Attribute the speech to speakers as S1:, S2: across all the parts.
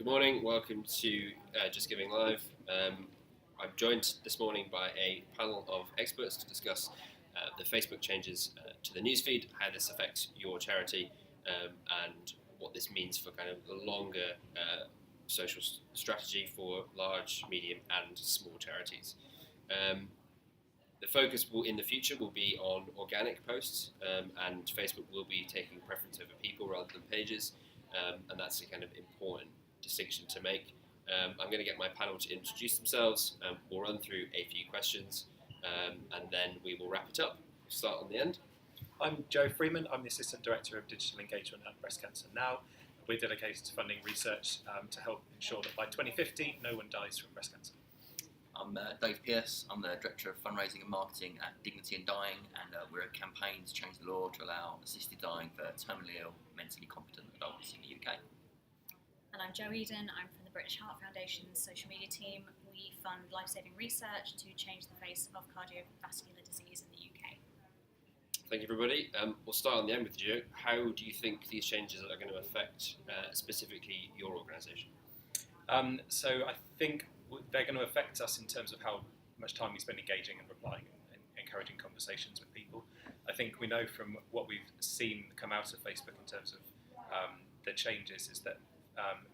S1: Good morning, welcome to Just Giving Live. I'm joined this morning by a panel of experts to discuss the Facebook changes to the newsfeed, how this affects your charity, and what this means for kind of the longer social strategy for large, medium and small charities. The focus in the future will be on organic posts, and Facebook will be taking preference over people rather than pages, and that's a kind of important distinction to make. I'm going to get my panel to introduce themselves. We'll run through a few questions, and then we will wrap it up. We'll start on the end.
S2: I'm Joe Freeman. I'm the Assistant Director of Digital Engagement at Breast Cancer Now. We're dedicated to funding research to help ensure that by 2050 no one dies from breast cancer.
S3: I'm Dave Pearce. I'm the Director of Fundraising and Marketing at Dignity and Dying, and we're a campaign to change the law to allow assisted dying for terminally ill, mentally competent adults in the UK.
S4: And I'm Jo Eden. I'm from the British Heart Foundation's social media team. We fund life-saving research to change the face of cardiovascular disease in the UK.
S1: Thank you, everybody. We'll start on the end with Joe. How do you think these changes are going to affect specifically your organisation?
S2: So I think they're going to affect us in terms of how much time we spend engaging and replying and encouraging conversations with people. I think we know from what we've seen come out of Facebook in terms of the changes is that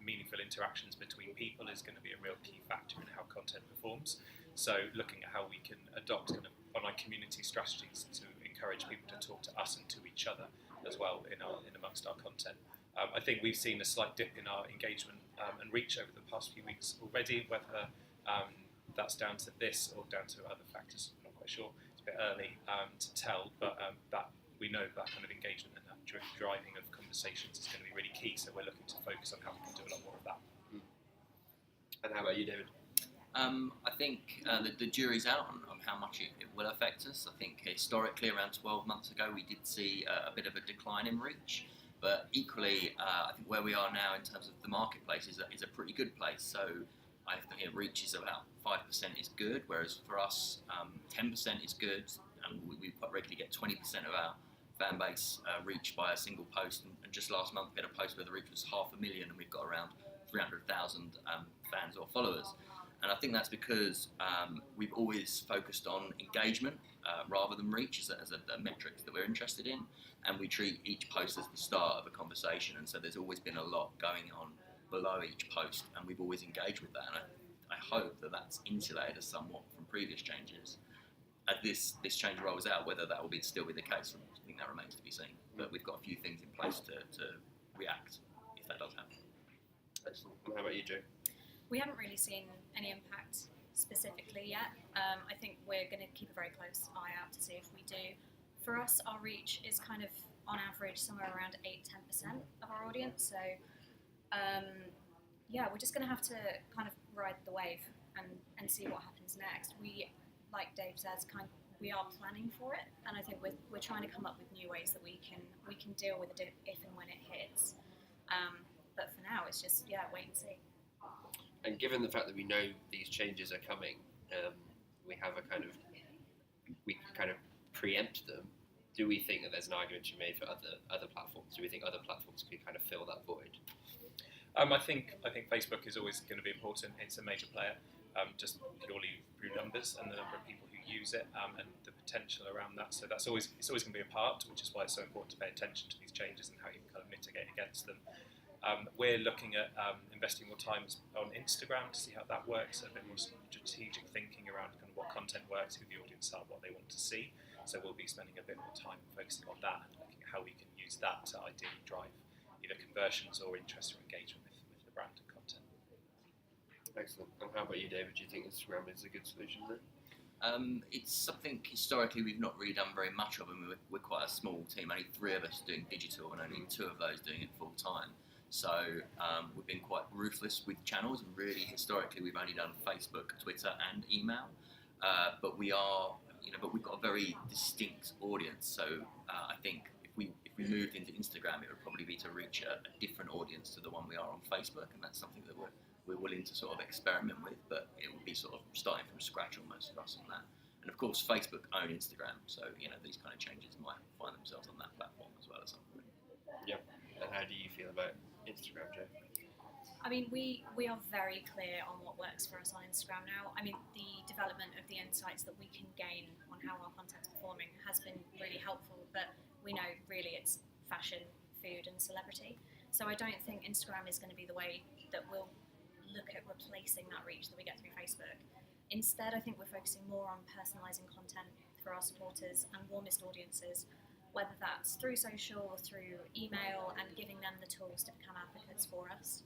S2: meaningful interactions between people is going to be a real key factor in how content performs. So looking at how we can adopt kind of online community strategies to encourage people to talk to us and to each other as well in amongst our content. I think we've seen a slight dip in our engagement and reach over the past few weeks already. Whether that's down to this or down to other factors, I'm not quite sure. It's a bit early to tell, but that we know that kind of engagement and that driving of conversations is going to be really key. So we're looking to focus on how we can do a lot more of that.
S1: And how about you, David?
S3: I think the jury's out on how much it will affect us. I think historically, around 12 months ago, we did see a bit of a decline in reach. But equally, I think where we are now in terms of the marketplace is a pretty good place. So I think reach is about 5% is good, whereas for us, 10% is good. And we quite regularly get 20% of our fan base reached by a single post. And just last month, we had a post where the reach was 500,000, and we've got around 300,000 fans or followers. And I think that's because we've always focused on engagement rather than reach as a metric that we're interested in. And we treat each post as the start of a conversation. And so there's always been a lot going on below each post, and we've always engaged with that. And I hope that that's insulated us somewhat from previous changes. As this change rolls out, whether that will still be the case, I think that remains to be seen. But we've got a few things in place to react if that does happen.
S1: Excellent. And how about you, Joe?
S4: We haven't really seen any impact specifically yet. I think we're going to keep a very close eye out to see if we do. For us, our reach is kind of, on average, somewhere around 8-10% of our audience. So, we're just going to have to kind of ride the wave and see what happens next. We, like Dave says, we are planning for it, and I think we're trying to come up with new ways that we can deal with it if and when it hits. But for now, it's just wait and see.
S1: And given the fact that we know these changes are coming, we kind of preempt them. Do we think that there's an argument to be made for other platforms? Do we think other platforms could kind of fill that void?
S2: I think Facebook is always going to be important. It's a major player, just purely through numbers and the number of people who use it and the potential around that. So it's always going to be a part, which is why it's so important to pay attention to these changes and how you can kind of mitigate against them. We're looking at investing more time on Instagram to see how that works, a bit more strategic thinking around kind of what content works, who the audience are, what they want to see. So we'll be spending a bit more time focusing on that and looking at how we can use that to ideally drive either conversions or interest or engagement with the brand and content.
S1: Excellent. And how about you, David? Do you think Instagram is a good solution there?
S3: It's something historically we've not really done very much of, and we're quite a small team, only 3 of us doing digital and only 2 of those doing it full time. So we've been quite ruthless with channels, and really historically we've only done Facebook, Twitter and email, but we've got a very distinct audience. So I think if we moved into Instagram, it would probably be to reach a different audience to the one we are on Facebook, and that's something that we're willing to sort of experiment with, but it would be sort of starting from scratch almost for us on that. And of course Facebook own Instagram, so these kind of changes might find themselves on that platform as well at some point.
S1: Yep. And how do you feel about Instagram, Joe?
S4: I mean, we are very clear on what works for us on Instagram now. I mean, the development of the insights that we can gain on how our content's performing has been really helpful, but we know really it's fashion, food and celebrity. So I don't think Instagram is going to be the way that we'll look at replacing that reach that we get through Facebook. Instead, I think we're focusing more on personalising content for our supporters and warmest audiences, whether that's through social or through email, and giving them the tools to become advocates for us.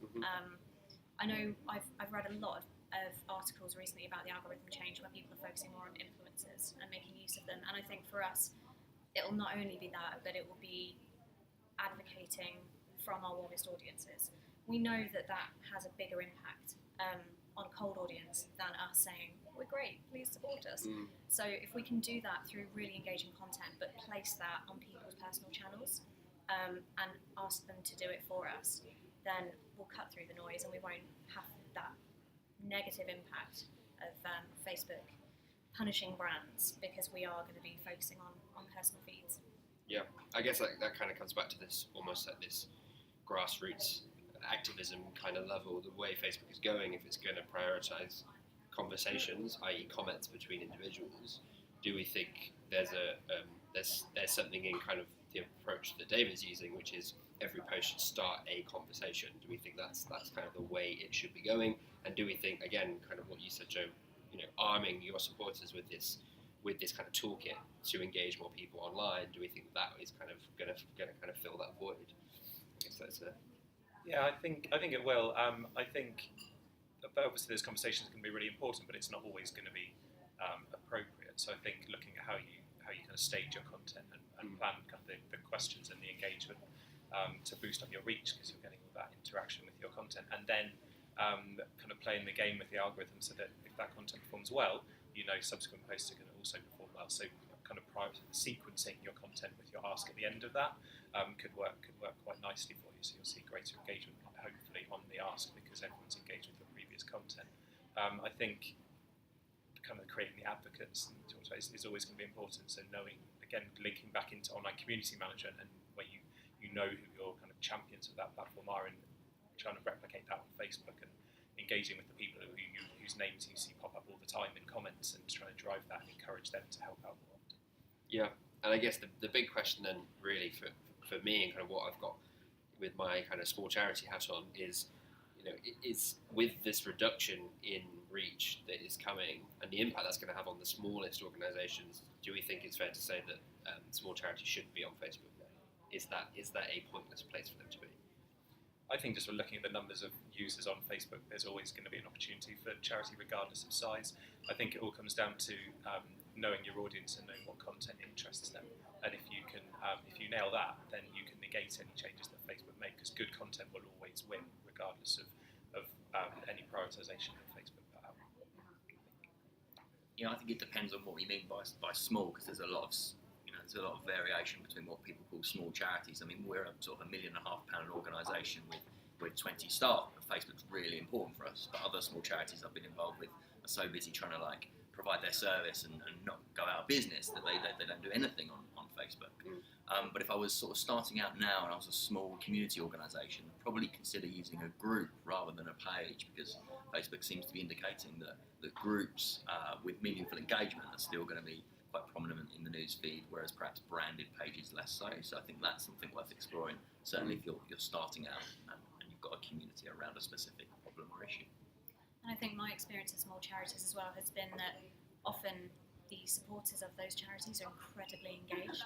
S4: I know I've read a lot of articles recently about the algorithm change where people are focusing more on influencers and making use of them, and I think for us it'll not only be that, but it will be advocating from our warmest audiences. We know that that has a bigger impact on a cold audience than us saying, we're great, please support us. So if we can do that through really engaging content, but place that on people's personal channels and ask them to do it for us, then we'll cut through the noise and we won't have that negative impact of Facebook punishing brands because we are going to be focusing on personal feeds.
S1: Yeah, I guess that kind of comes back to this, almost like this grassroots activism kind of level, the way Facebook is going. If it's going to prioritise conversations, i.e. comments between individuals, do we think there's something in kind of the approach that David's using, which is every post should start a conversation? Do we think that's kind of the way it should be going? And do we think, again, kind of what you said, Joe, arming your supporters with this kind of toolkit to engage more people online, do we think that is kind of going to kind of fill that void? I guess that's it.
S2: Yeah, I think it will. I think obviously those conversations can be really important, but it's not always going to be appropriate. So I think looking at how you kind of stage your content and plan kind of the questions and the engagement to boost up your reach, because you're getting all that interaction with your content, and then kind of playing the game with the algorithm so that if that content performs well, subsequent posts are going to also perform well. So kind of sequencing your content with your ask at the end of that could work quite nicely for you. So you'll see greater engagement, hopefully, on the ask because everyone's engaged with your previous content. I think kind of creating the advocates is always going to be important. So knowing, again, linking back into online community management and where you know who your kind of champions of that platform are, and trying to replicate that on Facebook and engaging with the people whose names you see pop up all the time in comments and trying to drive that and encourage them to help out more often.
S1: Yeah, and I guess the big question then really for me and kind of what I've got with my kind of small charity hat on is, is with this reduction in reach that is coming and the impact that's going to have on the smallest organisations, do we think it's fair to say that small charities shouldn't be on Facebook now? Is that a pointless place for them to be?
S2: I think just from looking at the numbers of users on Facebook, there's always going to be an opportunity for charity regardless of size. I think it all comes down to knowing your audience and knowing what content interests them. And if you nail that, then you can negate any changes that Facebook make, because good content will always win regardless of any prioritisation that Facebook put out.
S3: I think it depends on what we mean by small, because there's a lot of variation between what people call small charities. I mean, we're a sort of £1.5 million organisation with 20 staff, but Facebook's really important for us. But other small charities I've been involved with are so busy trying to provide their service and not go out of business that they don't do anything on Facebook. But if I was sort of starting out now and I was a small community organisation, I'd probably consider using a group rather than a page, because Facebook seems to be indicating that groups with meaningful engagement are still going to be quite prominent in the news feed, whereas perhaps branded pages less so. So I think that's something worth exploring, certainly if you're starting out and you've got a community around a specific problem or issue.
S4: And I think my experience of small charities as well has been that often the supporters of those charities are incredibly engaged,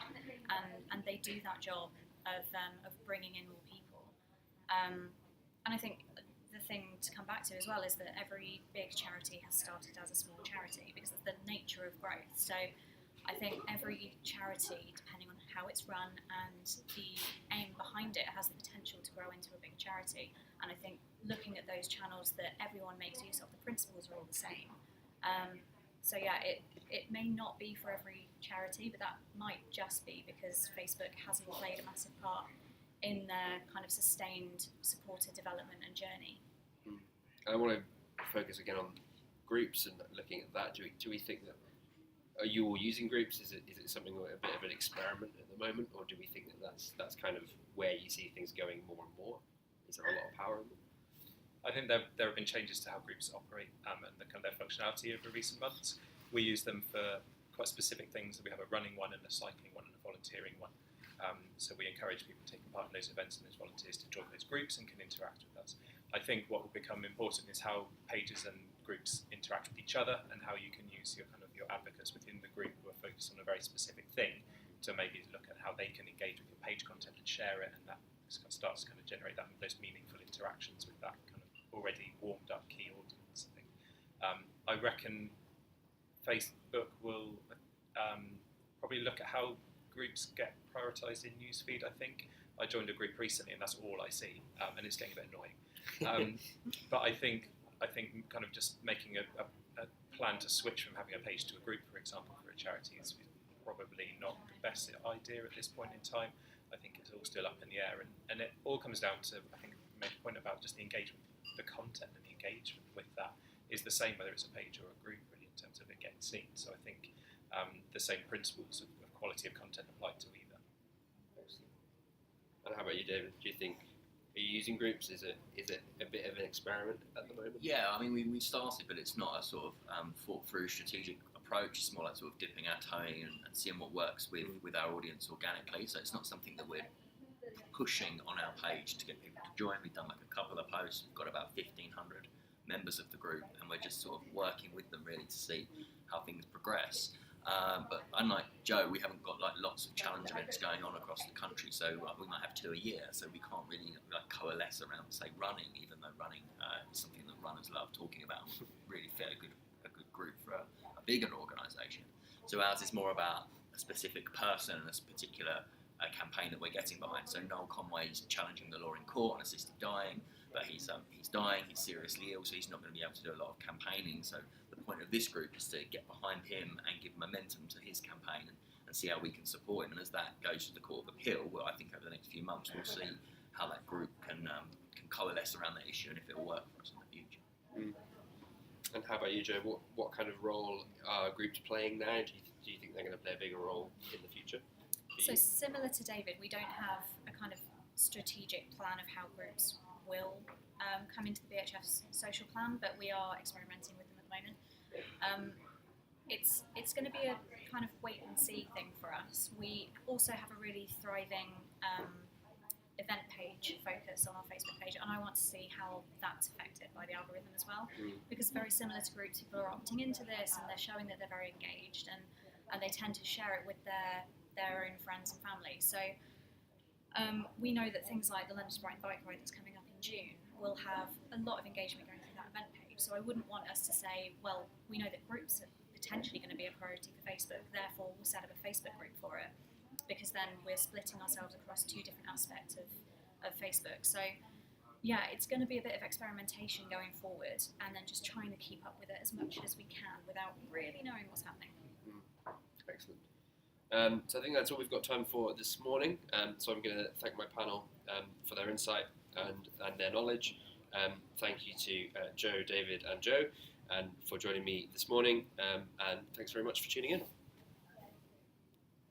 S4: and they do that job of bringing in more people. And I think the thing to come back to as well is that every big charity has started as a small charity because of the nature of growth. So I think every charity, depending on how it's run and the aim behind it, has the potential to grow into a big charity. And I think looking at those channels that everyone makes use of, the principles are all the same. So yeah, it may not be for every charity, but that might just be because Facebook hasn't played a massive part in their kind of sustained supporter development and journey.
S1: And I want to focus again on groups and looking at that. Do we think that, are you all using groups? Is it something a bit of an experiment at the moment, or do we think that that's kind of where you see things going more and more? Is there a lot of power in them?
S2: I think there have been changes to how groups operate and the kind of their functionality over recent months. We use them for quite specific things. We have a running one and a cycling one and a volunteering one. So we encourage people taking part in those events and those volunteers to join those groups and can interact with us. I think what will become important is how pages and groups interact with each other and how you can use your advocates within the group who are focused on a very specific thing to maybe look at how they can engage with your page content and share it, and that starts to kind of generate those meaningful interactions with that kind of already warmed up key audience. I reckon Facebook will probably look at how groups get prioritised in newsfeed. I think I joined a group recently, and that's all I see, and it's getting a bit annoying. But I think kind of just making a plan to switch from having a page to a group, for example, for a charity is probably not the best idea at this point in time. I think it's all still up in the air, and it all comes down to, I think, you made a point about just the engagement, the content and the engagement with that is the same whether it's a page or a group, really, in terms of it getting seen. So I think the same principles of quality of content apply to either.
S1: Excellent. And how about you, David? Do you think, are you using groups? Is it a bit of an experiment at the moment?
S3: Yeah, I mean, we started, but it's not a sort of thought through strategic approach. It's more like sort of dipping our toe in and seeing what works with our audience organically. So it's not something that we're pushing on our page to get people to join. We've done like a couple of posts. We've got about 1,500 members of the group, and we're just sort of working with them really to see how things progress. But unlike Joe, we haven't got like lots of challenge events going on across the country, so we might have 2 a year, so we can't really coalesce around, say, running, even though running is something that runners love talking about. Really fairly a good group for a bigger organisation. So ours is more about a specific person and a particular campaign that we're getting behind. So Noel Conway's challenging the law in court on assisted dying, but he's dying, he's seriously ill, so he's not going to be able to do a lot of campaigning. So the point of this group is to get behind him and give momentum to his campaign and see how we can support him. And as that goes to the Court of Appeal, well, I think over the next few months we'll see how that group can coalesce around that issue and if it will work for us in the future.
S1: And how about you, Joe? What kind of role are groups playing now? Do you think they're going to play a bigger role in the future?
S4: So similar to David, we don't have a kind of strategic plan of how groups will come into the BHF's social plan, but we are experimenting with them at the moment. It's going to be a kind of wait and see thing for us. We also have a really thriving event page focus on our Facebook page, and I want to see how that's affected by the algorithm as well, because very similar to groups, people are opting into this and they're showing that they're very engaged, and they tend to share it with their own friends and family. So we know that things like the London Brighton Bike Ride that's coming up in June will have a lot of engagement going through that event page. So I wouldn't want us to say, well, we know that groups are potentially going to be a priority for Facebook, therefore we'll set up a Facebook group for it, because then we're splitting ourselves across 2 different aspects of Facebook. So yeah, it's going to be a bit of experimentation going forward, and then just trying to keep up with it as much as we can without really knowing what's happening.
S1: Excellent. So I think that's all we've got time for this morning. So I'm going to thank my panel for their insight and their knowledge. Thank you to Joe, David and Joe and for joining me this morning, and thanks very much for tuning in.